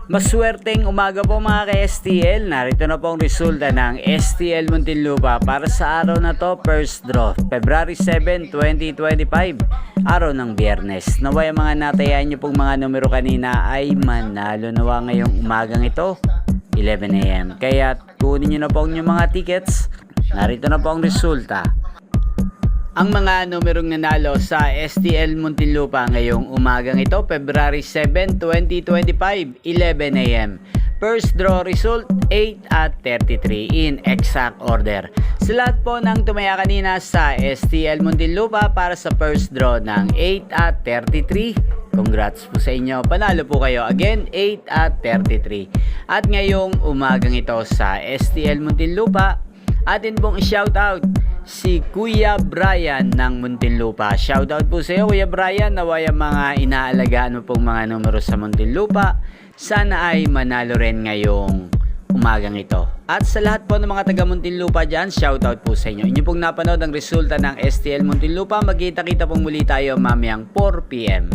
Maswerteng umaga po mga ka-STL. Narito na po ang resulta ng STL Muntinlupa para sa araw na to, first draw, February 7, 2025, araw ng Biyernes. Naway mga natayaan nyo pong mga numero kanina ay manalo nawa ngayong umagang ito, 11 AM. Kaya kunin nyo na po ang inyong mga tickets. Narito na po ang resulta. Ang mga numerong nanalo sa STL Muntinlupa ngayong umagang ito, February 7, 2025, 11 AM. First draw result, 8 at 33 in exact order. Sa lahat po ng tumaya kanina sa STL Muntinlupa para sa first draw ng 8 at 33, congrats po sa inyo. Panalo po kayo. Again, 8 at 33. At ngayong umagang ito sa STL Muntinlupa, atin pong i-shoutout si Kuya Brian ng Muntinlupa. Shoutout po sa iyo, Kuya Brian. Naway ang mga inaalagaan mo pong mga numero sa Muntinlupa, sana ay manalo rin ngayong umagang ito. At sa lahat po ng mga taga Muntinlupa dyan, shoutout po sa inyo. Inyo pong napanood ang resulta ng STL Muntinlupa. Magkita-kita pong muli tayo mamayang 4 PM.